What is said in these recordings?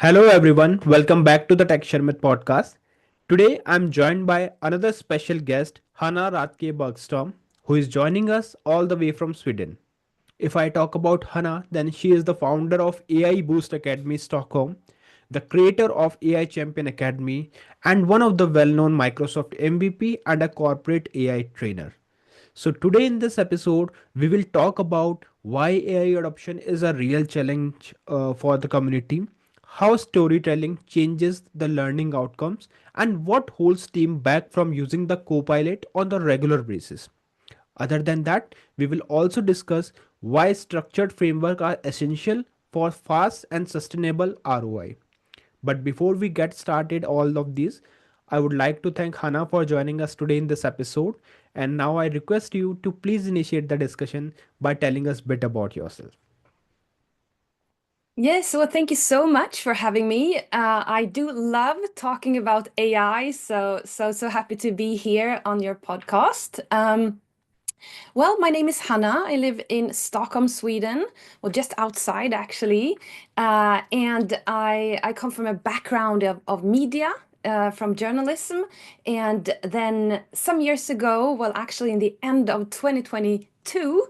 Hello everyone, welcome back to the Tech Sharmit podcast. Today I'm joined by another special guest, Hanna Radtke Bergström, who is joining us all the way from Sweden. If I talk about Hanna, then she is the founder of AI Boost Academy Stockholm, the creator of AI Champion Academy, and one of the well-known Microsoft MVP and a corporate AI trainer. So, today in this episode, we will talk about why AI adoption is a real challenge for the community, how storytelling changes the learning outcomes, and what holds team back from using the Copilot on the regular basis. Other than that, we will also discuss why structured framework are essential for fast and sustainable ROI. But before we get started all of these, I would like to thank Hannah for joining us today in this episode. And now I request you to please initiate the discussion by telling us a bit about yourself. Yes, well, thank you so much for having me. I do love talking about AI, so happy to be here on your podcast. Well, my name is Hanna. I live in Stockholm, Sweden, well, just outside actually, and I come from a background of media. From journalism, and then some years ago, well, actually, in the end of 2022,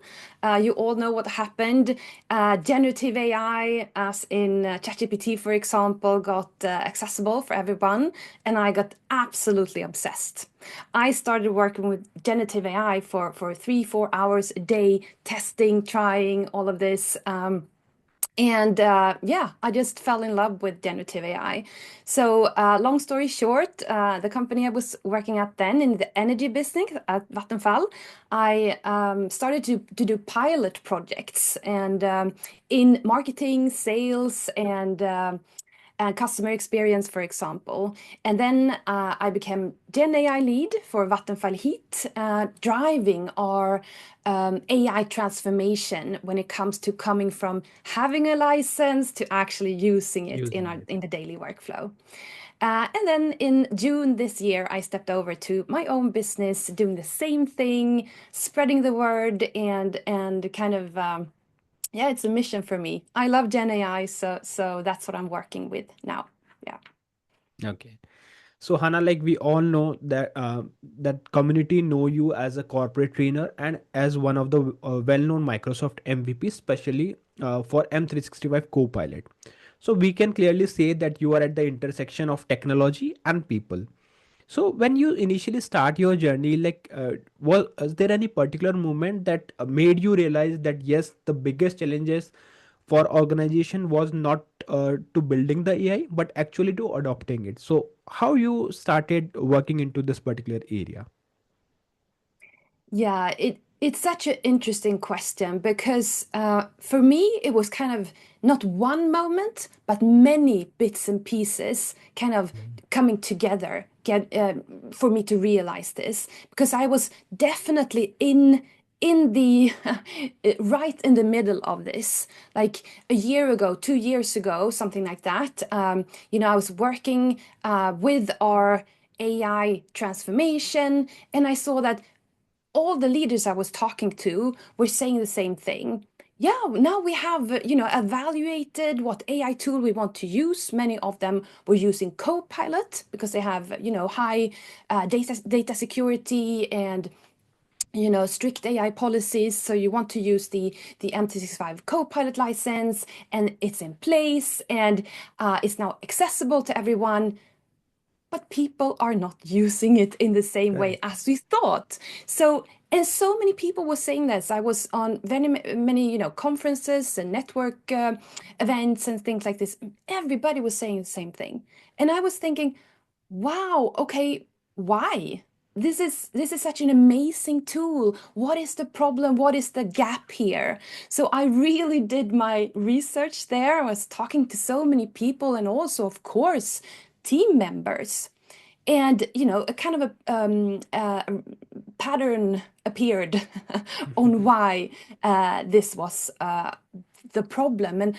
you all know what happened. Generative AI, as in ChatGPT, for example, got accessible for everyone, and I got absolutely obsessed. I started working with generative AI for 3, 4 hours a day, testing, trying all of this. Yeah, I just fell in love with generative AI. So, long story short, the company I was working at then in the energy business at Vattenfall, I started to do pilot projects and in marketing, sales, and customer experience, for example. And then I became Gen AI lead for Vattenfall Heat, driving our AI transformation when it comes to coming from having a license to actually using it in Using it. in the daily workflow. And then in June this year, I stepped over to my own business, doing the same thing, spreading the word, and kind of yeah, it's a mission for me. I love Gen AI, so that's what I'm working with now. Yeah. Okay. So Hannah, like we all know that that community know you as a corporate trainer and as one of the well-known Microsoft MVP, especially for M365 Copilot. So we can clearly say that you are at the intersection of technology and people. So when you initially start your journey, was there any particular moment that made you realize that yes, the biggest challenges for organization was not to building the AI, but actually to adopting it. So how you started working into this particular area? Yeah, it's such an interesting question because for me it was kind of not one moment, but many bits and pieces kind of coming together get for me to realize this because I was definitely in the right in the middle of this, like a year ago, 2 years ago, something like that. I was working with our AI transformation, and I saw that all the leaders I was talking to were saying the same thing. Yeah, now we have, evaluated what AI tool we want to use. Many of them were using Copilot because they have, high data security and strict AI policies. So you want to use the M365 Copilot license, and it's in place and it's now accessible to everyone. But people are not using it in the same way Correct. as we thought. So, and so many people were saying this. I was on very many, conferences and network events and things like this. Everybody was saying the same thing. And I was thinking, wow, okay, why? This is such an amazing tool. What is the problem? What is the gap here? So I really did my research there. I was talking to so many people and also, of course, team members. And a kind of a pattern appeared on why this was the problem. And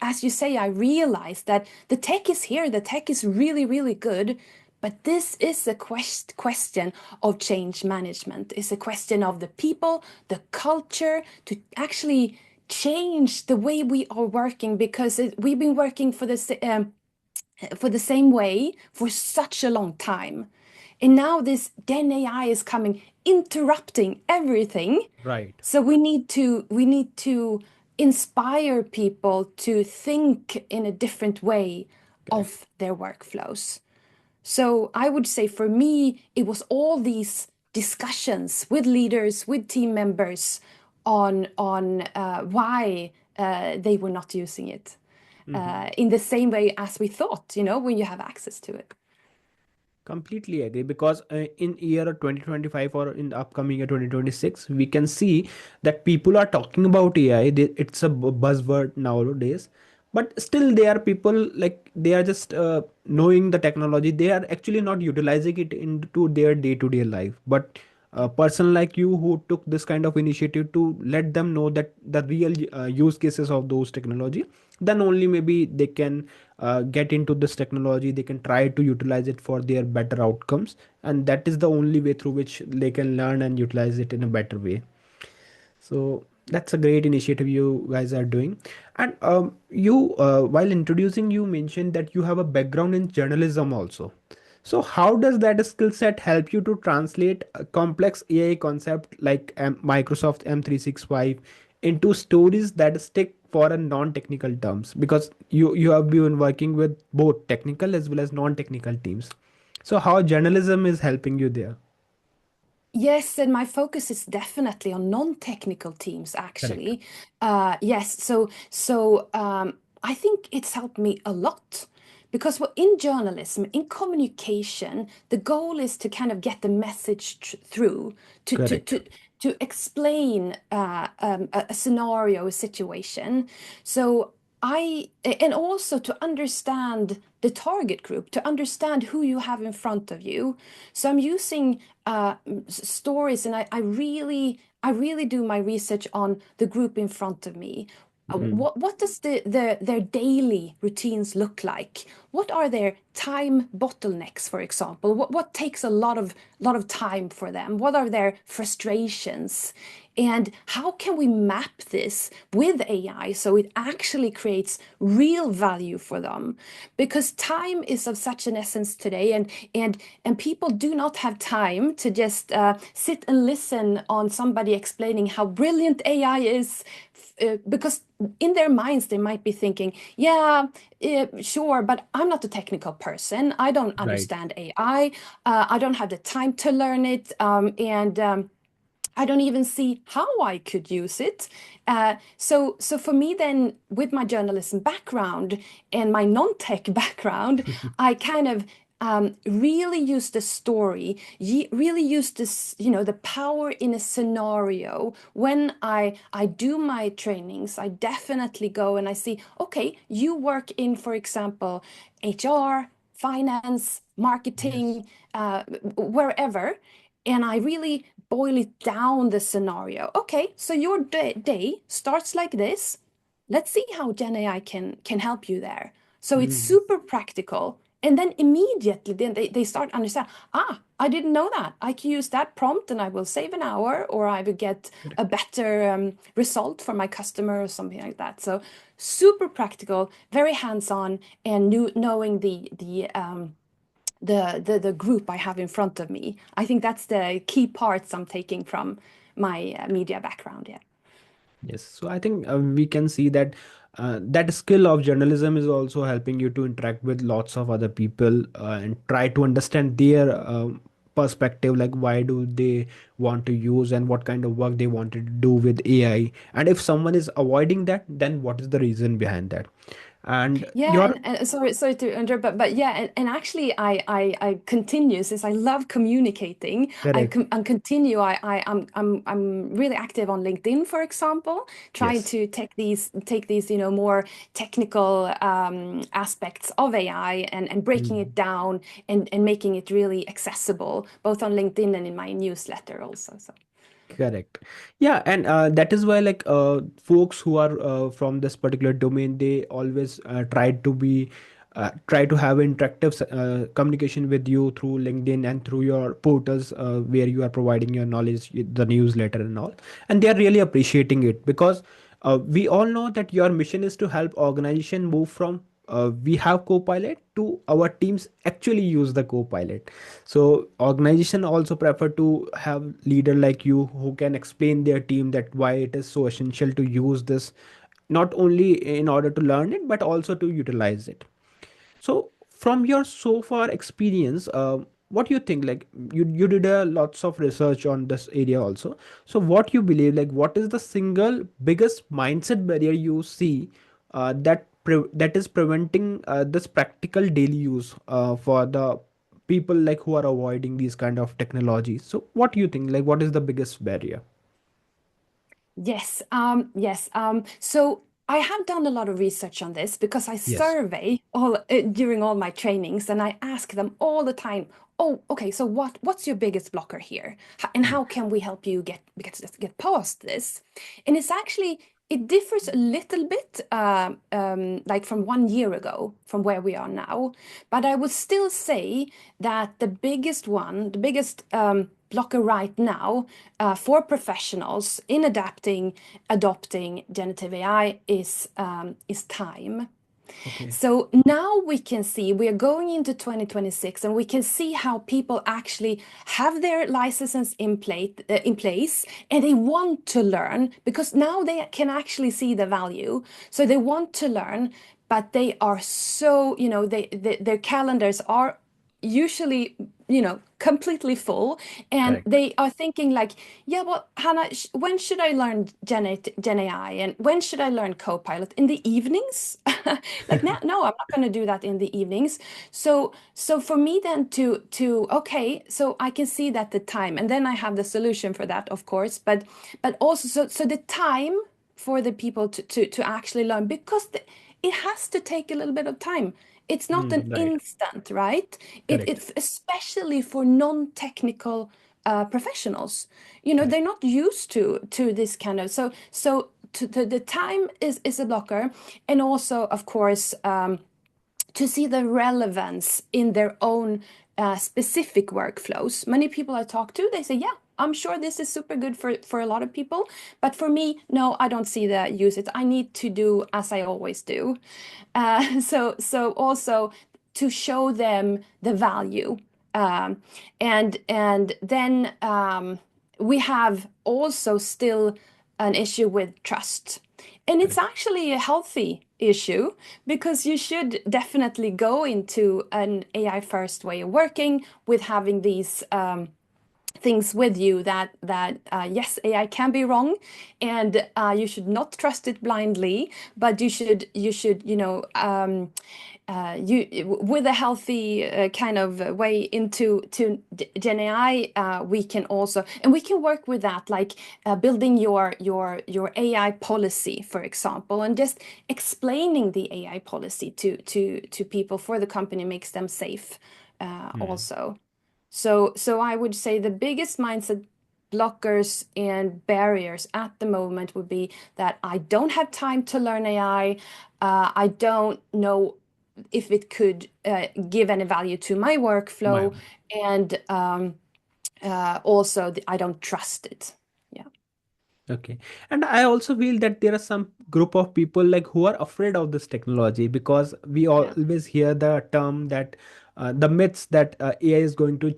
as you say, I realized that the tech is here, the tech is really, really good. But this is a question of change management. It's a question of the people, the culture, to actually change the way we are working because we've been working for this. for the same way for such a long time. And now this Gen AI is coming, interrupting everything. Right. So we need to inspire people to think in a different way Correct. of their workflows. So I would say for me, it was all these discussions with leaders, with team members on why they were not using it in the same way as we thought, when you have access to it. Completely agree, because in year 2025 or in the upcoming year 2026, we can see that people are talking about AI. It's a buzzword nowadays, but still there are people like they are just knowing the technology. They are actually not utilizing it into their day-to-day life. But a person like you who took this kind of initiative to let them know that the real use cases of those technology, then only maybe they can get into this technology, they can try to utilize it for their better outcomes, and that is the only way through which they can learn and utilize it in a better way. So that's a great initiative you guys are doing. And you while introducing, you mentioned that you have a background in journalism also. So how does that skill set help you to translate a complex AI concept like Microsoft M365 into stories that stick for a non-technical terms? Because you have been working with both technical as well as non-technical teams. So how journalism is helping you there? Yes, and my focus is definitely on non-technical teams, Correct. actually. Yes, so I think it's helped me a lot because in journalism, in communication, the goal is to kind of get the message through, to to Correct. to to explain a scenario, a situation. So and also to understand the target group, to understand who you have in front of you. So I'm using stories, and I really do my research on the group in front of me. Mhm. What does their daily routines look like? What are their time bottlenecks, for example? What takes a lot of time for them? What are their frustrations? And how can we map this with AI so it actually creates real value for them? Because time is of such an essence today, and people do not have time to just sit and listen on somebody explaining how brilliant AI is. Because in their minds they might be thinking, yeah, sure, but I'm not a technical person. I don't Right. understand AI. I don't have the time to learn it, and I don't even see how I could use it. So for me, then, with my journalism background and my non-tech background, I kind of really use the story, really use this, the power in a scenario. When I do my trainings, I definitely go and I see, okay, you work in, for example, HR, finance, Yes. marketing, wherever, and I really boil it down the scenario. Okay, so your day starts like this. Let's see how Gen AI can help you there. So it's Mm. super practical. And then immediately then they start understand, I didn't know that. I can use that prompt and I will save an hour, or I will get a Correct. better result for my customer or something like that. So super practical, very hands-on, and knowing the group I have in front of me. I think that's the key parts I'm taking from my media background. Yeah. Yes, so I think we can see that that skill of journalism is also helping you to interact with lots of other people and try to understand their perspective, like why do they want to use and what kind of work they wanted to do with AI, and if someone is avoiding that, then what is the reason behind that. And Yeah, your and sorry to interrupt, but yeah, and actually, I continue since I love communicating. correct. I continue. I'm really active on LinkedIn, for example, trying Yes. to take these more technical aspects of AI, and breaking it Mhm. down, and making it really accessible, both on LinkedIn and in my newsletter also. So. Correct. Yeah, and that is why like folks who are from this particular domain, they always try to have interactive communication with you through LinkedIn and through your portals where you are providing your knowledge, the newsletter and all, and they are really appreciating it because we all know that your mission is to help organization move from we have Copilot to our teams actually use the Copilot. So organization also prefer to have leader like you who can explain their team that why it is so essential to use this, not only in order to learn it but also to utilize it. So from your so far experience, what you think, like you did a lots of research on this area also. So what you believe, like what is the single biggest mindset barrier you see that is preventing this practical daily use for the people like who are avoiding these kind of technologies? So what do you think, like what is the biggest barrier? Yes. So I have done a lot of research on this because I Yes. survey all during all my trainings, and I ask them all the time, "Oh, okay, so what's your biggest blocker here? And Mm. how can we help you get past this?" And it's actually it differs a little bit, like from 1 year ago, from where we are now. But I would still say that the biggest blocker right now for professionals in adopting generative AI is time. Okay. So now we can see we are going into 2026, and we can see how people actually have their licenses in place, and they want to learn because now they can actually see the value. So they want to learn, but they are so, their calendars are usually, completely full, and Correct. they are thinking like, yeah, well, Hannah, when should I learn Gen AI, and when should I learn Copilot? In the evenings? Like, no, I'm not going to do that in the evenings. So for me then to okay, so I can see that the time, and then I have the solution for that, of course, but also so the time for the people to actually learn, because it has to take a little bit of time. It's not an Right. instant, right? Correct. It's especially for non-technical professionals. Correct. They're not used to this kind of, so the time is a blocker, and also, of course, to see the relevance in their own specific workflows. Many people I talk to, they say, yeah, I'm sure this is super good for a lot of people, but for me, no, I don't see the use it. I need to do as I always do. So also to show them the value, and then we have also still an issue with trust. And it's Correct. actually a healthy issue, because you should definitely go into an AI first way of working with having these things with you, that yes, AI can be wrong, and you should not trust it blindly, but you should you with a healthy kind of way into to Gen AI. We can also, and we can work with that, like building your AI policy, for example, and just explaining the AI policy to people for the company makes them safe Mm. also. So I would say the biggest mindset blockers and barriers at the moment would be that I don't have time to learn AI. I don't know if it could give any value to my My. workflow, and also I don't trust it. Yeah. Okay. And I also feel that there are some group of people like who are afraid of this technology because we Yeah. always hear the term that the myths that AI is going to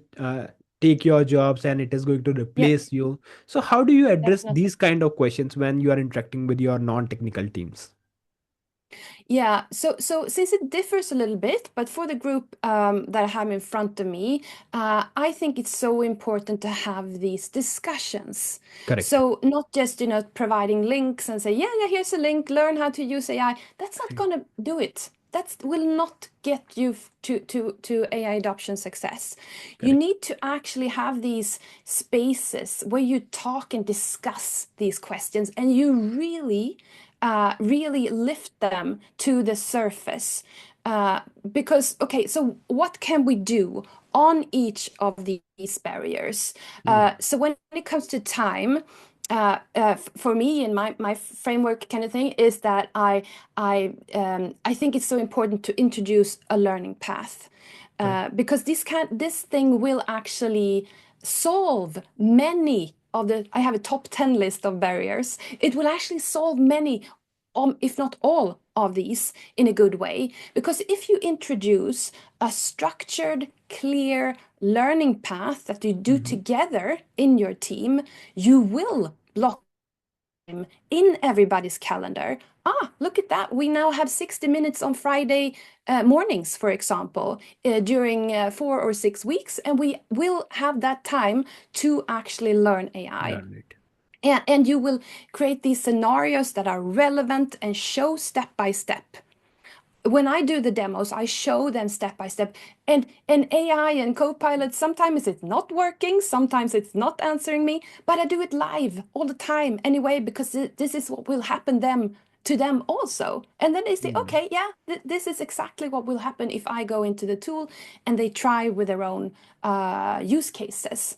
take your jobs and it is going to Yeah, replace you. So how do you address definitely. these kind of questions when you are interacting with your non-technical teams? Yeah, so since it differs a little bit, but for the group that I have in front of me, I think it's so important to have these discussions. Correct. So not just, providing links and say, yeah, yeah, here's a link, learn how to use AI. That's not Correct. gonna do it. That will not get you to AI adoption success. You Correct. need to actually have these spaces where you talk and discuss these questions, and you really lift them to the surface. Because, okay, so what can we do on each of these barriers? Mm. So when it comes to time, for me and my framework kind of thing is that I think it's so important to introduce a learning path, Correct. because this thing will actually solve many of the, I have a top 10 list of barriers. It will actually solve many if not all of these in a good way. Because if you introduce a structured, clear learning path that you do Mhm. together in your team, you will block in everybody's calendar. Look at that. We now have 60 minutes on Friday mornings, for example, during 4 or 6 weeks, and we will have that time to actually learn AI. Learn it. And you will create these scenarios that are relevant and show step by step. When I do the demos, I show them step by step. And AI and Copilot, sometimes it's not working, sometimes it's not answering me, but I do it live all the time anyway, because this is what will happen to them also. And then they say, Mm. okay, yeah, this is exactly what will happen if I go into the tool, and they try with their own use cases.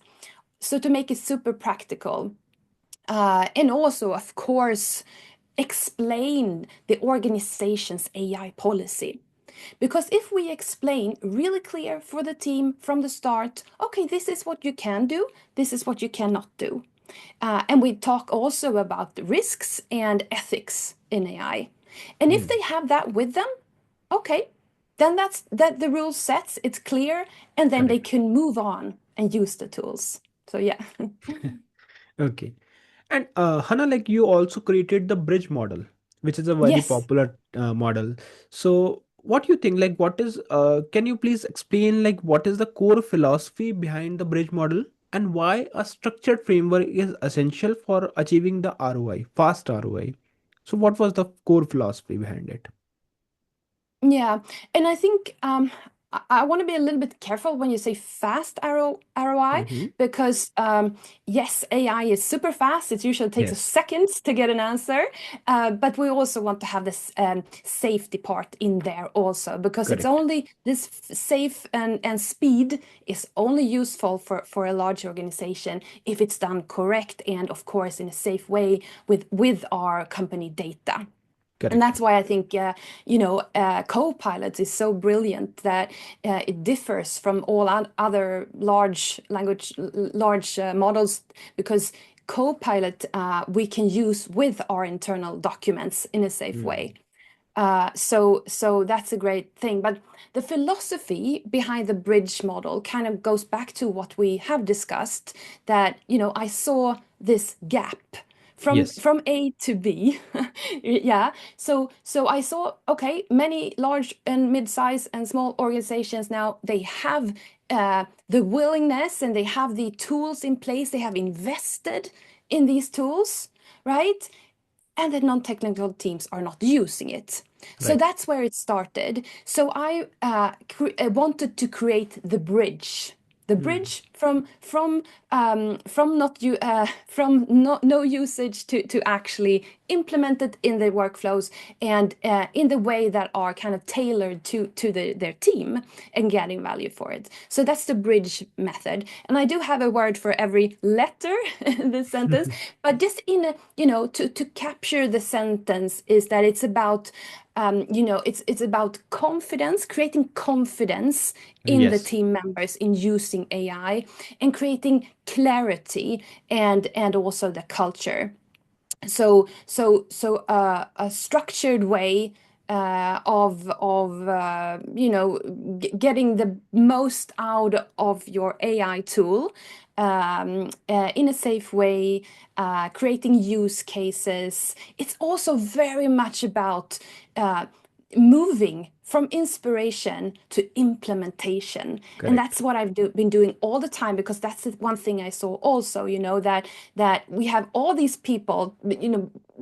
So to make it super practical. And also, of course, explain the organization's AI policy. Because if we explain really clear for the team from the start, okay, this is what you can do, this is what you cannot do. And we talk also about the risks and ethics in AI. And if Mm. they have that with them, okay, then that's that the rule sets, it's clear, and then they Correct. can move on and use the tools. So yeah. Okay. And Hannah, like you also created the bridge model, which is a very Yes. popular model. So what do you think? Like, what is? Can you please explain like what is the core philosophy behind the bridge model and why a structured framework is essential for achieving the ROI, fast ROI? So what was the core philosophy behind it? Yeah, and I think I want to be a little bit careful when you say fast ROI, Mm-hmm. because yes, AI is super fast. It usually takes a Yes. second to get an answer, but we also want to have this safety part in there also, because it's Correct. only this safe and speed is only useful for a large organization if it's done correct and of course in a safe way with our company data. And Correct. that's why I think, Copilot is so brilliant that it differs from all other large models, because Copilot we can use with our internal documents in a safe way. Mm. So that's a great thing. But the philosophy behind the bridge model kind of goes back to what we have discussed, that, I saw this gap from Yes. A to B. Yeah. So I saw, okay, many large and mid-size and small organizations now, they have the willingness and they have the tools in place. They have invested in these tools, right? And the non-technical teams are not using it. So Right. that's where it started. So I wanted to create the Mm. bridge from not you from no usage to actually implement it in the workflows, and in the way that are kind of tailored to their team and getting value for it. So that's the bridge method. And I do have a word for every letter in this sentence, but just in a, to capture the sentence, is that it's about it's about confidence, creating confidence in the Yes. team members in using AI, and creating clarity and also the culture. So a structured way of getting the most out of your AI tool, in a safe way, creating use cases. It's also very much about moving from inspiration to implementation. And Correct. that's what been doing all the time, because that's the one thing I saw also, that we have all these people,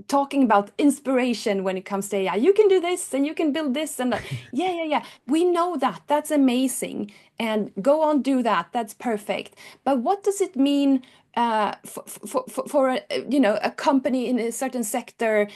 talking about inspiration when it comes to AI. You can do this and you can build this and that. Yeah, yeah, yeah. We know that. That's amazing. And go on, do that. That's perfect. But what does it mean for a company in a certain sector?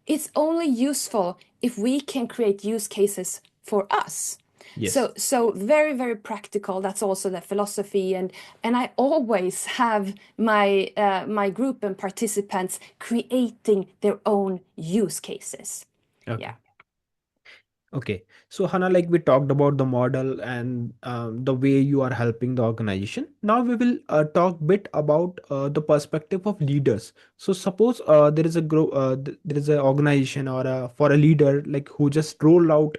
It's only useful if we can create use cases for us. Yes. So very, very practical. That's also the philosophy, and I always have my group and participants creating their own use cases. Yeah. Okay. Okay, so Hannah, like we talked about the model and the way you are helping the organization. Now we will talk bit about the perspective of leaders. So suppose there is a there is an organization or for a leader like who just rolled out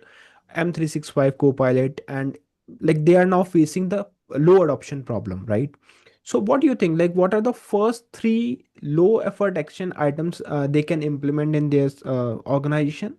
M365 Copilot, and like they are now facing the low adoption problem, right? So what do you think? Like, what are the first three low effort action items they can implement in their organization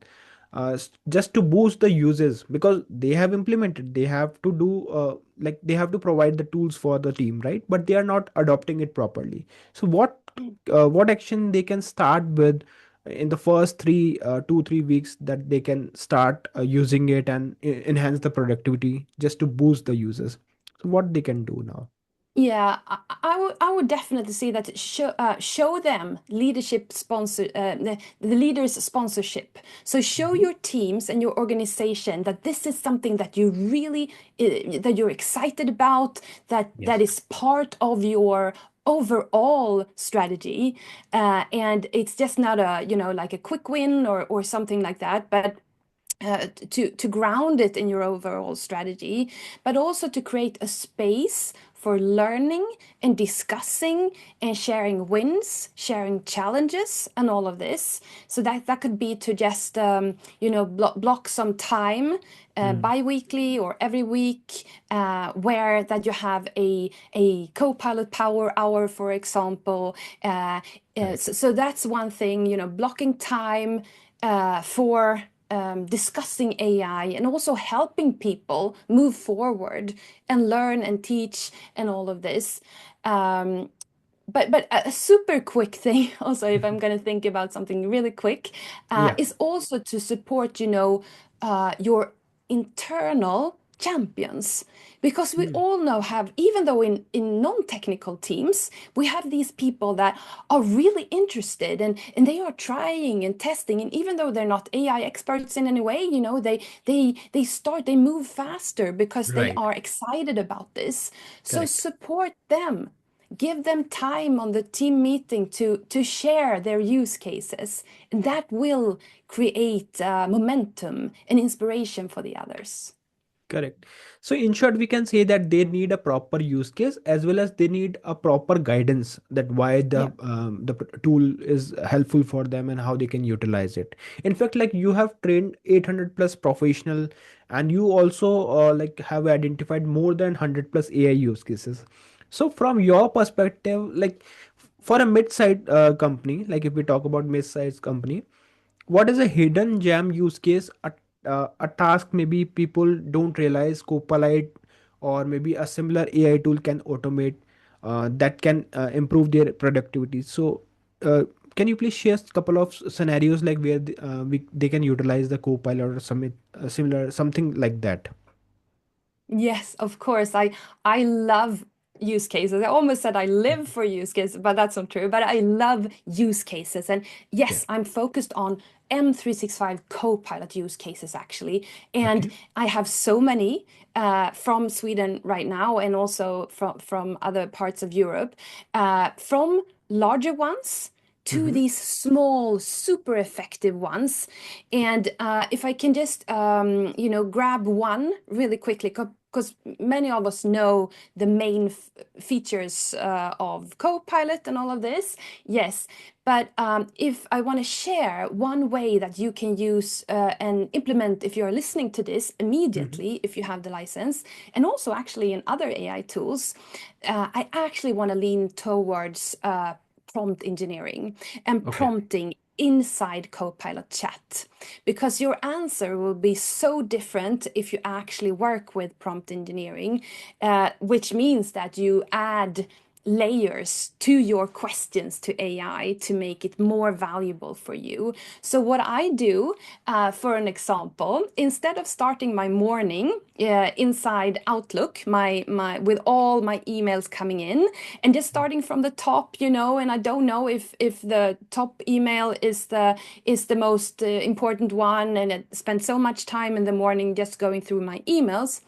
just to boost the uses, because they have implemented, they have to do like they have to provide the tools for the team, right? But they are not adopting it properly. So what action they can start with in the first 2 3 weeks that they can start using it and enhance the productivity just to boost the users? So what they can do now? Yeah, I would definitely say that show them leadership sponsor the leaders sponsorship. So show Mhm. your teams and your organization that this is something that you really that you're excited about, that Yes. is part of your overall strategy, and it's just not a, like a quick win or something like that, but to ground it in your overall strategy, but also to create a space for learning and discussing and sharing wins, sharing challenges, and all of this. So that could be to just block some time, Mm. bi-weekly or every week, where that you have a co-pilot power hour, for example. Correct. So that's one thing, blocking time for discussing AI and also helping people move forward and learn and teach and all of this. Um, but a super quick thing also, if I'm going to think about something really quick, Yeah. is also to support, your internal champions, because we Mm. all know, have even though in non-technical teams we have these people that are really interested, and they are trying and testing, and even though they're not AI experts in any way, they move faster because they Right. are excited about this. So Correct. support them. Give them time on the team meeting to share their use cases. And that will create momentum and inspiration for the others. Correct. So in short, we can say that they need a proper use case as well as they need a proper guidance that why Yeah. tool is helpful for them and how they can utilize it. In fact, like you have trained 800 plus professional, and you also like have identified more than 100 plus AI use cases. So from your perspective, like for a mid-sized company, like if we talk about mid-sized company, what is a hidden gem use case, a task maybe people don't realize Copilot or maybe a similar AI tool can automate, that can improve their productivity? So uh, can you please share a couple of scenarios like where they can utilize the Copilot or some similar something like that? Yes, of course. I love use cases. I almost said I live for use cases, but that's not true. But I love use cases. And Okay. yes, I'm focused on M365 Copilot use cases actually. And Okay. I have so many from Sweden right now, and also from other parts of Europe, from larger ones to Mm-hmm. these small, super effective ones. And if I can just, grab one really quickly, because many of us know the main features of Copilot and all of this. Yes, but if I want to share one way that you can use and implement if you're listening to this Mm-hmm. immediately, if you have the license, and also actually in other AI tools, I actually want to lean towards prompt engineering and Okay. prompting inside Copilot chat, because your answer will be so different if you actually work with prompt engineering, which means that you add layers to your questions to AI to make it more valuable for you. So what I do, for an example, instead of starting my morning inside Outlook, my with all my emails coming in, and just starting from the top, and I don't know if the top email is the most important one, and I spend so much time in the morning just going through my emails.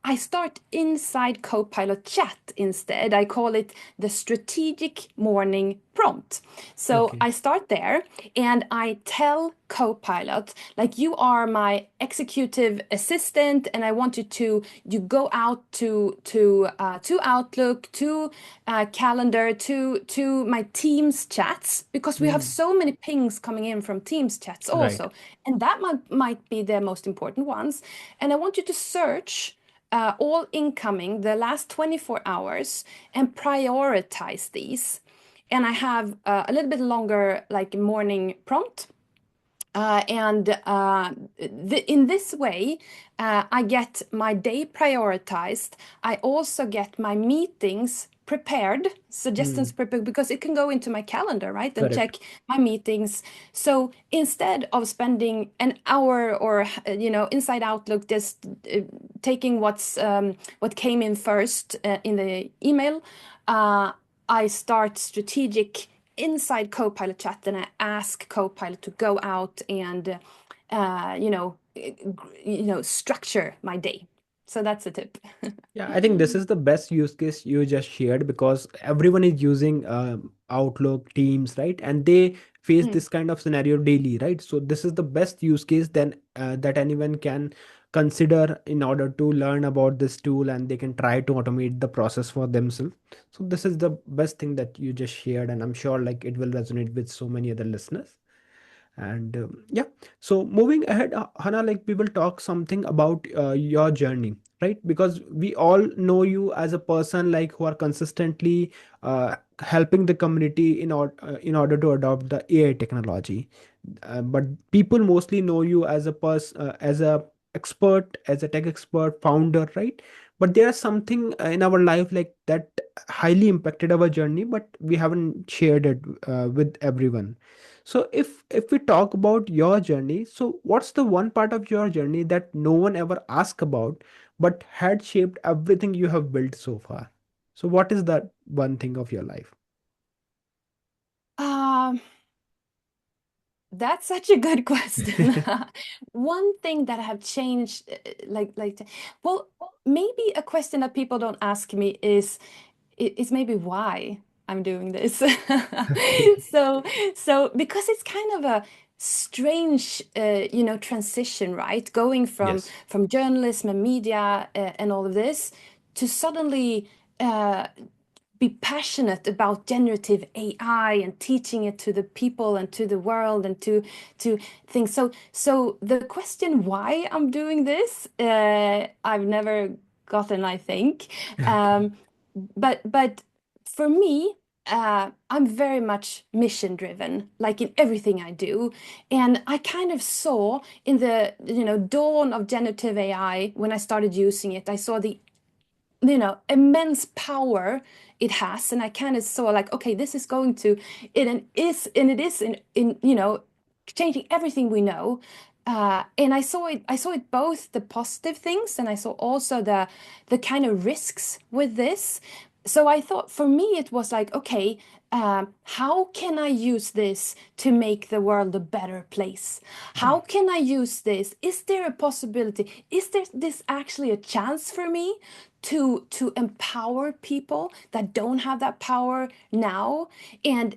I start inside Copilot chat instead. I call it the strategic morning prompt. So Okay. I start there and I tell Copilot, like, you are my executive assistant, and I want you go out to Outlook, to calendar, to my Teams chats, because we have Hmm. so many pings coming in from Teams chats Right. also, and that might be the most important ones. And I want you to search all incoming the last 24 hours and prioritize these. And I have a little bit longer, like, morning prompt. In this way, I get my day prioritized. I also get my meetings prepared, suggestions Hmm. prepared, because it can go into my calendar, right? And Correct. check my meetings. So instead of spending an hour or, inside Outlook, just taking what came in first in the email, uh, I start strategic inside Copilot chat, and I ask Copilot to go out and, structure my day. So that's a tip. Yeah, I think this is the best use case you just shared because everyone is using Outlook, Teams, right? And they face Mm. this kind of scenario daily, right? So this is the best use case then that anyone can consider in order to learn about this tool, and they can try to automate the process for themselves. So this is the best thing that you just shared, and I'm sure like it will resonate with so many other listeners. And yeah, so moving ahead, Hannah, like we will talk something about your journey, right? Because we all know you as a person like who are consistently helping the community in order to adopt the AI technology. But people mostly know you as a person, as a expert, as a tech expert, founder, right? But there is something in our life like that highly impacted our journey, but we haven't shared it with everyone. So if we talk about your journey, so what's the one part of your journey that no one ever asked about, but had shaped everything you have built so far? So what is that one thing of your life? Um, that's such a good question. One thing that I have changed, well, maybe a question that people don't ask me is maybe why I'm doing this. Okay. So, because it's kind of a strange, transition, right? Going Yes. from journalism and media and all of this to suddenly be passionate about generative AI and teaching it to the people and to the world and to things. So the question why I'm doing this, I've never gotten, I think. Okay. Um, but for me, I'm very much mission driven, like in everything I do. And I kind of saw in the dawn of generative AI, when I started using it, I saw the immense power it has, and I kind of saw, like, okay, this is going to it is in changing everything we know. And I saw it both the positive things, and I saw also the kind of risks with this. So I thought, for me it was like, okay, how can I use this to make the world a better place? How can I use this? Is there a possibility? Is there this actually a chance for me to empower people that don't have that power now, and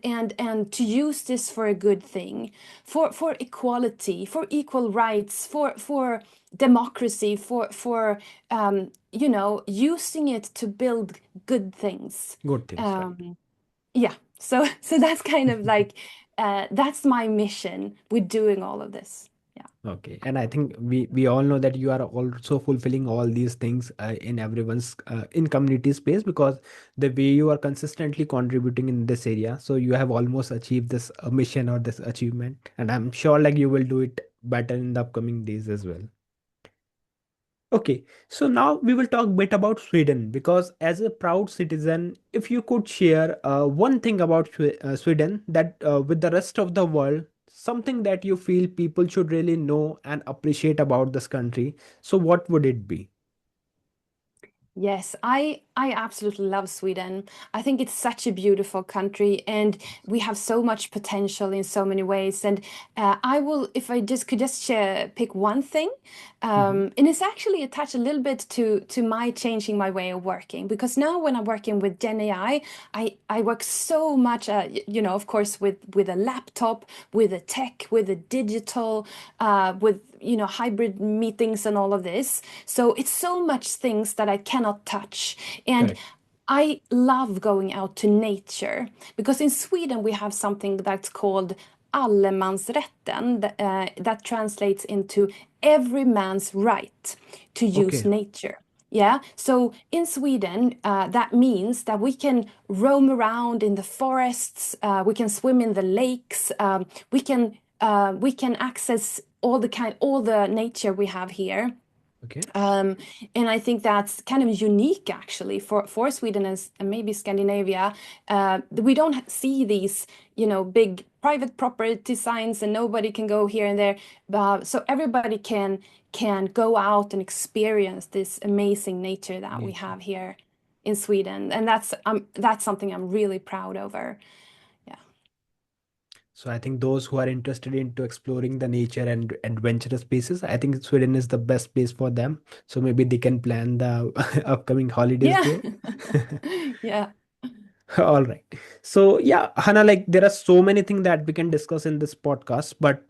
to use this for a good thing, for equality, for equal rights, for democracy, for using it to build good things. Good things, right? Yeah, so that's kind of like, that's my mission with doing all of this. Yeah. Okay, and I think we all know that you are also fulfilling all these things in everyone's in community space because the way you are consistently contributing in this area, so you have almost achieved this mission or this achievement, and I'm sure like you will do it better in the upcoming days as well. Okay, so now we will talk a bit about Sweden because as a proud citizen, if you could share one thing about Sweden that with the rest of the world, something that you feel people should really know and appreciate about this country, so what would it be? Yes, I absolutely love Sweden. I think it's such a beautiful country, and we have so much potential in so many ways. And I will, if I just could just share, pick one thing, Hmm. and it's actually attached a little bit to my changing my way of working. Because now when I'm working with Gen AI, I work so much, of course, with a laptop, with a tech, with a digital, with hybrid meetings and all of this. So it's so much things that I cannot touch. And Correct. I love going out to nature because in Sweden we have something that's called allemansrätten, that translates into every man's right to use Okay. nature. Yeah, so in Sweden, that means that we can roam around in the forests, we can swim in the lakes, we can access all the nature we have here. Okay. um, and I think that's kind of unique actually for Sweden and maybe Scandinavia. We don't see these, big private property signs, and nobody can go here and there. So everybody can go out and experience this amazing nature that we Nature. have here in Sweden, and that's something I'm really proud over. Yeah. So I think those who are interested into exploring the nature and adventurous places, I think Sweden is the best place for them. So maybe they can plan the upcoming holidays Yeah. there. Yeah. All right. So yeah, Hannah, like there are so many things that we can discuss in this podcast, but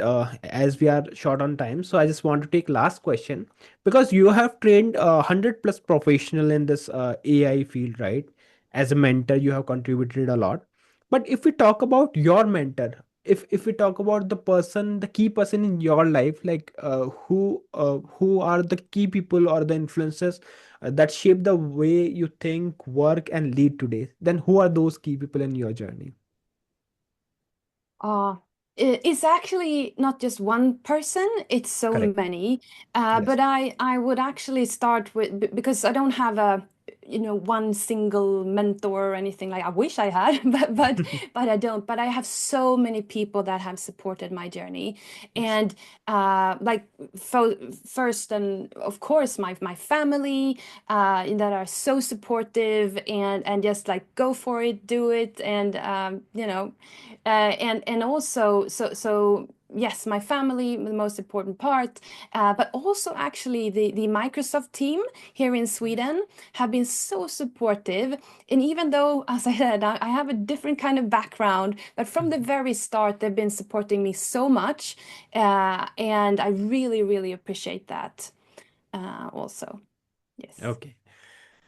as we are short on time, so I just want to take last question because you have trained 100 plus professional in this AI field, right? As a mentor, you have contributed a lot. But if we talk about your mentor, if we talk about the person, the key person in your life, like who are the key people or the influencers that shape the way you think, work, and lead today, then who are those key people in your journey? Uh, it's actually not just one person, it's so Correct. many. Yes. But I would actually start with because I don't have one single mentor or anything like I wish I had, but I don't. But I have so many people that have supported my journey, Yes. and like first and of course my family that are so supportive and just like go for it, do it, and and also so yes, my family the most important part, but also actually the Microsoft team here in Sweden have been so supportive. And even though, as I said, I have a different kind of background, but from the Mhm. very start they've been supporting me so much, and I really really appreciate that, also. Yes. Okay.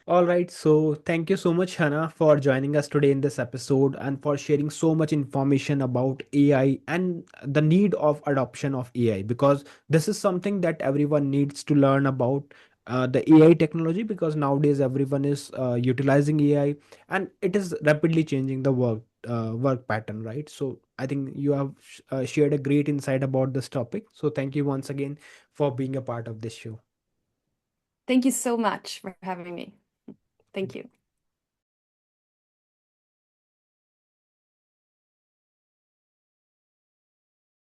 All right. So thank you so much, Hannah, for joining us today in this episode and for sharing so much information about AI and the need of adoption of AI, because this is something that everyone needs to learn about the AI technology, because nowadays everyone is utilizing AI and it is rapidly changing the work pattern, right? So I think you have shared a great insight about this topic. So thank you once again for being a part of this show. Thank you so much for having me. Thank you.